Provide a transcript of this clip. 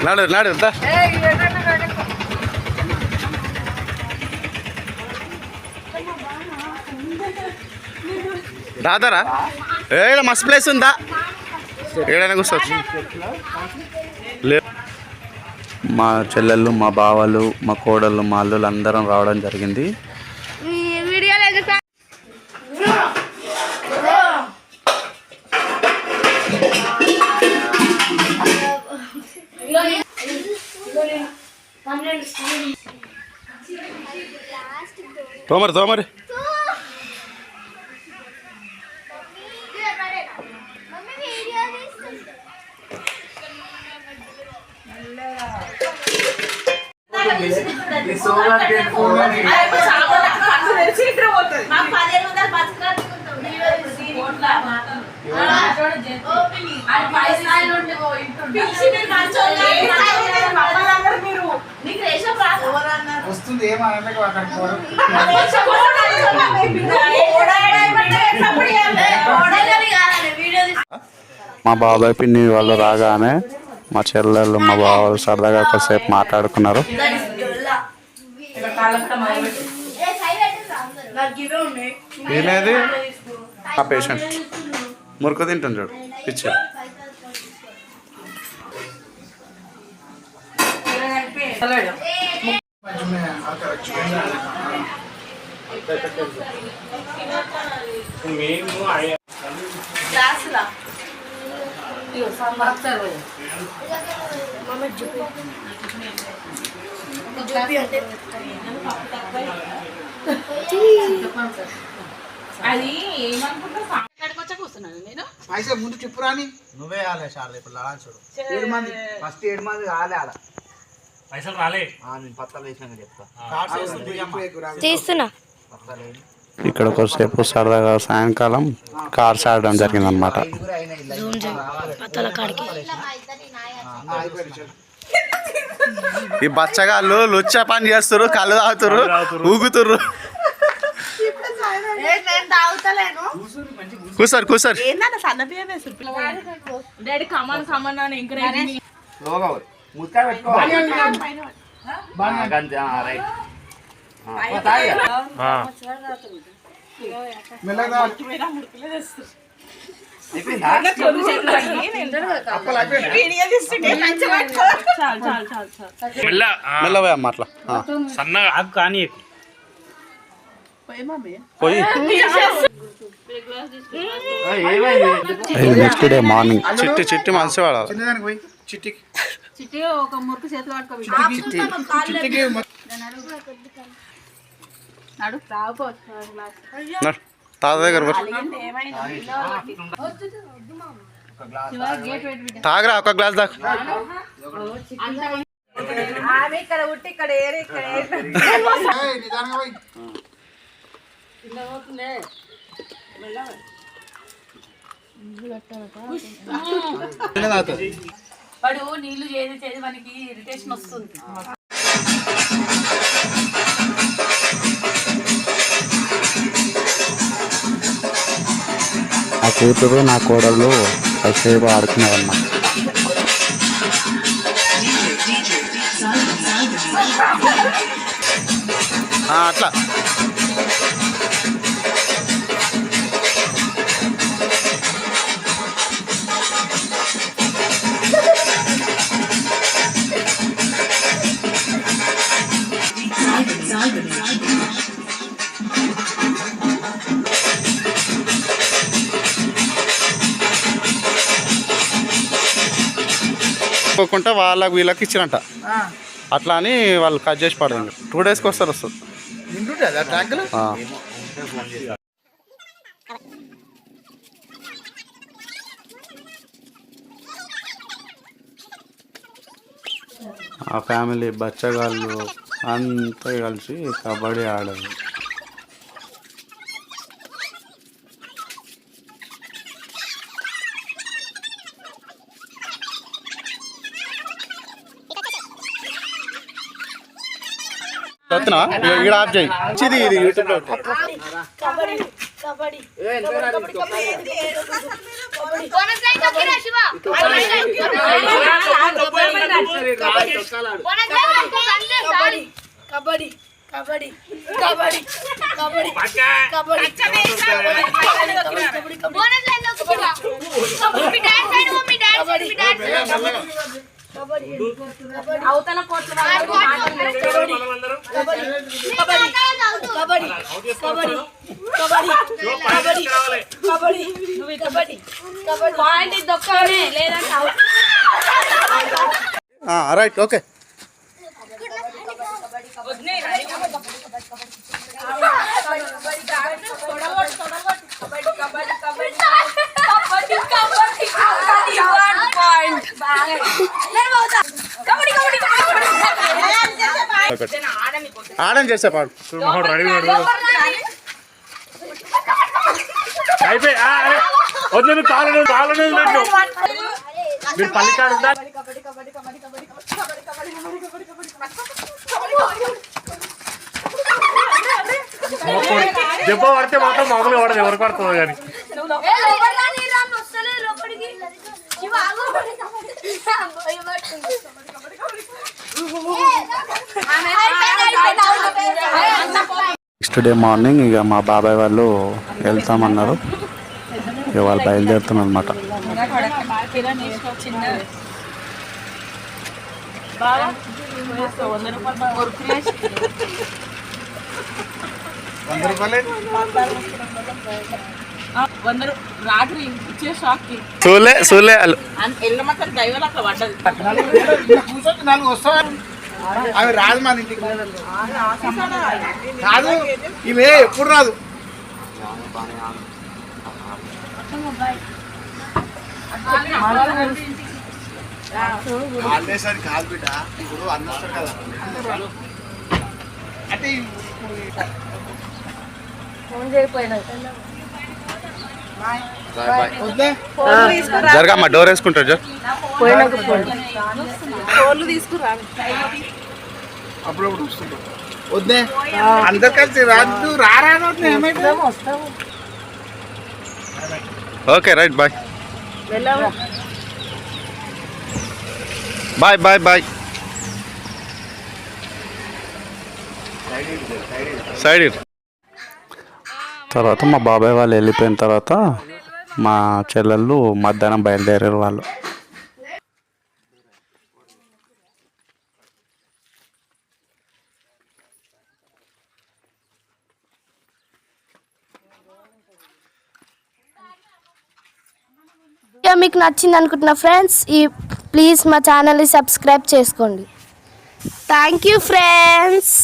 నాడు నాడు దాదారా ఏడ మస్తు ప్లేస్ ఉందా ఏడైనా కూర్చోవచ్చు. మా చెల్లెళ్ళు, మా బావలు, మా కోడళ్ళు, మా అల్లులు అందరం రావడం జరిగింది. తోమరి తోమరి మా బాబాయ్ పిన్ని వాళ్ళు రాగానే మా చెల్లెళ్ళు, మా బాబాలు సరదాగా కొద్దిసేపు మాట్లాడుకున్నారు. ఏనేది ఆ పేషెంట్ మురుకు తింటాను చూడు పిచ్చి. అది ఏమనుకుంటా కూర్చున్నాను నేను పైసలు ముందు చెప్పురాని నువ్వే కాలే సార్ ఇప్పుడు చూడు 7 మంది ఫస్ట్ 7 మంది కాలే ఆడ పైసలు రాలే నేను పత్తాలు వేసినాక చెప్తా తీస్తున్నా. ఇక్కడ కొద్దిసేపు సరదాగా సాయంకాలం కార్స్ ఆడడం జరిగిందనమాట. ఈ బచ్చగాళ్ళు లుచ్చా పని చేస్తారు, కళ్ళు తాగుతారు, ఊగుతుర్రు. కూసారు కూసారు మెల్లవే అమ్మ అట్లా సన్నగా కానీ పోయి. నెక్స్ట్ డే మార్నింగ్ చిట్టి చిట్టి మంచి వాడాలి. చిట్టి ఒక మురుకు చేతులు తాత దగ్గర తాగరా ఒక గ్లాస్ దాకా. వాడు నీళ్లు చేసి చేసి మనకి ఇరిటేషన్ వస్తుంది. నా కూతురు, నా కోడళ్ళు కాసేపు ఆడుకున్నారమ్మా. అట్లా పోకుండా వాళ్ళకి వీళ్ళకి ఇచ్చినట్ట. అట్లా అని వాళ్ళు కట్ చేసి పడదండి. 2 డేస్కి వస్తారు. ఆ ఫ్యామిలీ బచ్చగాళ్ళు అంతా కలిసి కబడ్డీ ఆడారు. ఇక్కడ ఆఫ్ చేయి. ఇది యూట్యూబ్లో అవతల కోర్టు పాయింట్ దొక్కనే లేదంటే రైట్ ఓకే ఆడని చేసే పాడు అయిపోయి వద్దు తాళనే మీరు పల్లి కాడు దెబ్బ పడితే మాత్రం మామూలుగా పడదు ఎవరికి పడుతుందో కానీ నెక్స్ట్ డే మార్నింగ్ ఇక మా బాబాయ్ వాళ్ళు వెళ్తామన్నారు, ఇక వాళ్ళు బయలుదేరుతున్నారు అనమాట. రాత్రి ఇచ్చే షాక్ కి సూలే ఎల్లమక్కడి దైవం అట్లా పడ్డది. అవి రాదు మన ఇంటికి రాదు, ఇవే ఎప్పుడు రాదు. కాలేసరి కాదు బిడ్డ, ఇప్పుడు అన్నొస్తారు కదా అంటే జరగమ్మా, డోర్ వేసుకుంటారు జర్. అప్పుడప్పుడు వస్తుంటాం వద్దే, అందరు కలిసి రాదు రారాదు ఏమైతే. Okay right, bye bye bye bye. Side తర్వాత మా బాబాయ్ వాళ్ళు వెళ్ళిపోయిన తర్వాత మా చెల్లెళ్ళు మధ్యాహ్నం బయలుదేరారు వాళ్ళు. మీకు నచ్చింది అనుకుంటున్నా ఫ్రెండ్స్, ప్లీజ్ మా ఛానల్ని సబ్స్క్రైబ్ చేసుకోండి. Thank you friends.